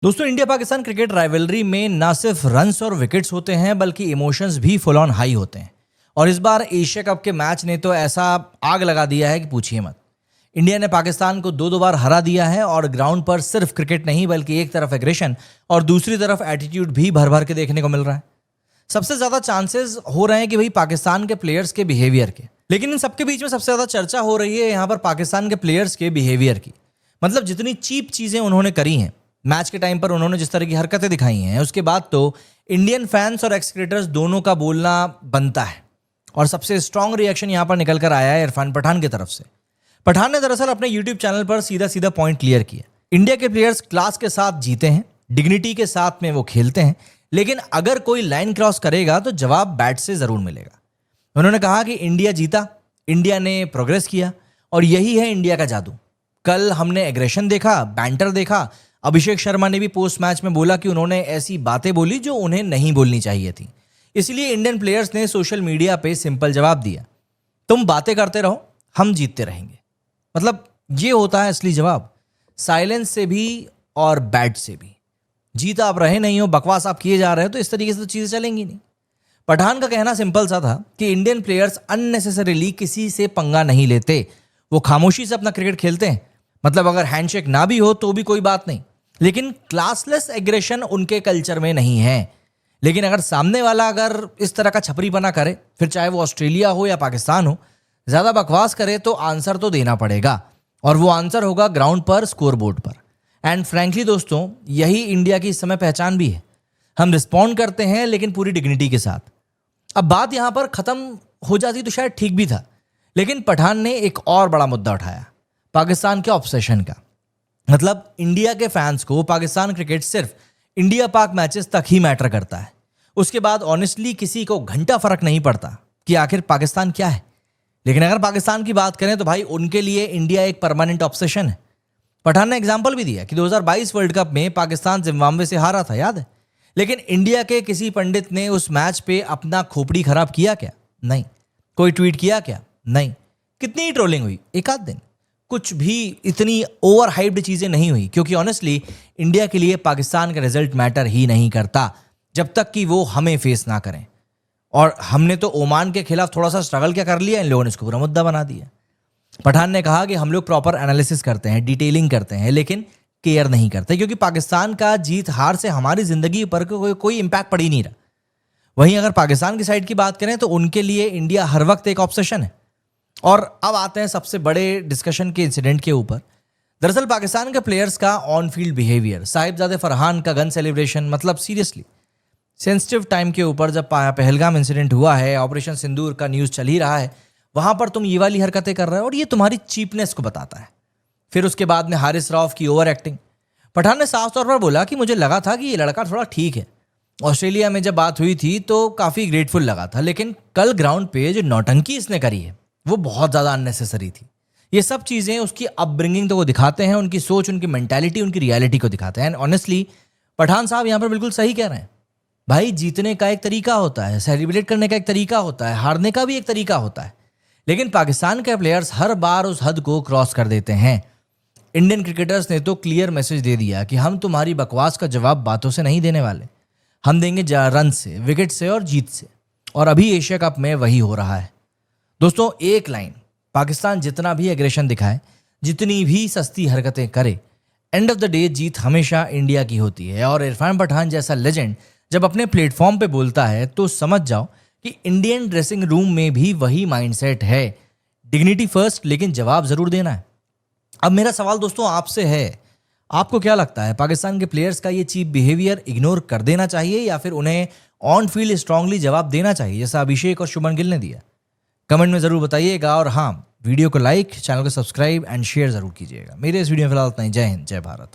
दोस्तों India Pakistan cricket rivalry में ना सिर्फ रन्स और विकेट्स होते हैं बल्कि इमोशंस भी फुल ऑन हाई होते हैं। और इस बार एशिया कप के मैच ने तो ऐसा आग लगा दिया है कि पूछिए मत। इंडिया ने पाकिस्तान को दो बार हरा दिया है और ग्राउंड पर सिर्फ क्रिकेट नहीं बल्कि एक तरफ एग्रेशन और दूसरी तरफ एटीट्यूड भी भर भर के देखने को मिल रहा है। सबसे ज्यादा चांसेस हो रहे हैं कि भाई पाकिस्तान के प्लेयर्स के बिहेवियर के, लेकिन इन सबके बीच में सबसे ज्यादा चर्चा हो रही है यहाँ पर पाकिस्तान के प्लेयर्स के बिहेवियर की। मतलब जितनी चीप चीजें उन्होंने करी हैं मैच के टाइम पर, उन्होंने जिस तरह की हरकतें दिखाई हैं, उसके बाद तो इंडियन फैंस और एक्स क्रिकेटर्स दोनों का बोलना बनता है। और सबसे स्ट्रांग रिएक्शन यहां पर निकल कर आया है इरफान पठान की तरफ से। पठान ने दरअसल अपने यूट्यूब चैनल पर सीधा सीधा पॉइंट क्लियर किया। इंडिया के प्लेयर्स क्लास के साथ जीते हैं, डिग्निटी के साथ में वो खेलते हैं, लेकिन अगर कोई लाइन क्रॉस करेगा तो जवाब बैट से जरूर मिलेगा। उन्होंने कहा कि इंडिया जीता, इंडिया ने प्रोग्रेस किया और यही है इंडिया का जादू। कल हमने एग्रेशन देखा, बैंटर देखा। अभिषेक शर्मा ने भी पोस्ट मैच में बोला कि उन्होंने ऐसी बातें बोली जो उन्हें नहीं बोलनी चाहिए थी। इसलिए इंडियन प्लेयर्स ने सोशल मीडिया पे सिंपल जवाब दिया, तुम बातें करते रहो, हम जीतते रहेंगे। मतलब ये होता है असली जवाब, साइलेंस से भी और बैट से भी। जीत आप रहे नहीं हो, बकवास आप किए जा रहे हो, तो इस तरीके से तो चीजें चलेंगी नहीं। पठान का कहना सिंपल सा था कि इंडियन प्लेयर्स अननेसेसरीली किसी से पंगा नहीं लेते, वो खामोशी से अपना क्रिकेट खेलते हैं। मतलब अगर हैंडशेक ना भी हो तो भी कोई बात नहीं, लेकिन क्लासलेस एग्रेशन उनके कल्चर में नहीं है। लेकिन अगर सामने वाला अगर इस तरह का छपरीपना करे, फिर चाहे वो ऑस्ट्रेलिया हो या पाकिस्तान हो, ज्यादा बकवास करे तो आंसर तो देना पड़ेगा। और वो आंसर होगा ग्राउंड पर, स्कोर बोर्ड पर। एंड फ्रैंकली दोस्तों, यही इंडिया की इस समय पहचान भी है। हम रिस्पॉन्ड करते हैं लेकिन पूरी डिग्निटी के साथ। अब बात यहां पर खत्म हो जाती तो शायद ठीक भी था, लेकिन पठान ने एक और बड़ा मुद्दा उठाया, पाकिस्तान के ऑब्सेशन का। मतलब इंडिया के फैंस को पाकिस्तान क्रिकेट सिर्फ इंडिया पाक मैचेस तक ही मैटर करता है। उसके बाद ऑनेस्टली किसी को घंटा फर्क नहीं पड़ता कि आखिर पाकिस्तान क्या है। लेकिन अगर पाकिस्तान की बात करें तो भाई उनके लिए इंडिया एक परमानेंट ऑब्सेशन है। पठान ने एग्जांपल भी दिया कि 2022 वर्ल्ड कप में पाकिस्तान जिम्बाब्वे से हारा था, याद है? लेकिन इंडिया के किसी पंडित ने उस मैच पे अपना खोपड़ी खराब किया क्या? नहीं। कोई ट्वीट किया क्या? नहीं। कितनी ट्रोलिंग हुई? एक आध दिन। कुछ भी इतनी ओवर हाइप्ड चीजें नहीं हुई, क्योंकि ऑनेस्टली इंडिया के लिए पाकिस्तान का रिजल्ट मैटर ही नहीं करता जब तक कि वो हमें फेस ना करें। और हमने तो ओमान के खिलाफ थोड़ा सा स्ट्रगल क्या कर लिया, इन लोगों ने इसको पूरा मुद्दा बना दिया। पठान ने कहा कि हम लोग प्रॉपर एनालिसिस करते हैं, डिटेलिंग करते हैं, लेकिन केयर नहीं करते, क्योंकि पाकिस्तान का जीत हार से हमारी जिंदगी पर कोई इंपैक्ट पड़ ही नहीं रहा। वहीं अगर पाकिस्तान की साइड की बात करें तो उनके लिए इंडिया हर वक्त एक ऑब्सेशन है। और अब आते हैं सबसे बड़े डिस्कशन के इंसिडेंट के ऊपर। दरअसल पाकिस्तान के प्लेयर्स का ऑन फील्ड बिहेवियर, साहिबजादे फरहान का गन सेलिब्रेशन, मतलब सीरियसली सेंसिटिव टाइम के ऊपर जब पहलगाम इंसिडेंट हुआ है, ऑपरेशन सिंदूर का न्यूज़ चल ही रहा है, वहां पर तुम ये वाली हरकतें कर रहे हो और ये तुम्हारी चीपनेस को बताता है। फिर उसके बाद में हारिस रऊफ की ओवर एक्टिंग। पठान ने साफ तौर पर बोला कि मुझे लगा था कि ये लड़का थोड़ा ठीक है, ऑस्ट्रेलिया में जब बात हुई थी तो काफ़ी ग्रेटफुल लगा था, लेकिन कल ग्राउंड पे जो नौटंकी इसने करी है वो बहुत ज़्यादा अननेसेसरी थी। ये सब चीज़ें उसकी अपब्रिंगिंग तो को दिखाते हैं, उनकी सोच, उनकी मेंटालिटी, उनकी रियलिटी को दिखाते हैं। एंड ऑनेस्टली पठान साहब यहाँ पर बिल्कुल सही कह रहे हैं। भाई जीतने का एक तरीका होता है, सेलिब्रेट करने का एक तरीका होता है, हारने का भी एक तरीका होता है, लेकिन पाकिस्तान के प्लेयर्स हर बार उस हद को क्रॉस कर देते हैं। इंडियन क्रिकेटर्स ने तो क्लियर मैसेज दे दिया कि हम तुम्हारी बकवास का जवाब बातों से नहीं देने वाले, हम देंगे रन से, विकेट से और जीत से। और अभी एशिया कप में वही हो रहा है। दोस्तों एक लाइन, पाकिस्तान जितना भी एग्रेशन दिखाए, जितनी भी सस्ती हरकतें करे, एंड ऑफ द डे जीत हमेशा इंडिया की होती है। और इरफान पठान जैसा लेजेंड जब अपने प्लेटफॉर्म पे बोलता है तो समझ जाओ कि इंडियन ड्रेसिंग रूम में भी वही माइंडसेट है, डिग्निटी फर्स्ट, लेकिन जवाब जरूर देना है। अब मेरा सवाल दोस्तों आपसे है, आपको क्या लगता है, पाकिस्तान के प्लेयर्स का ये चीप बिहेवियर इग्नोर कर देना चाहिए या फिर उन्हें ऑन फील्ड स्ट्रांगली जवाब देना चाहिए जैसा अभिषेक और शुभमन गिल ने दिया? कमेंट में जरूर बताइएगा। और हाँ, वीडियो को लाइक, चैनल को सब्सक्राइब एंड शेयर जरूर कीजिएगा। मेरे इस वीडियो में फिलहाल इतना ही। जय हिंद, जय भारत।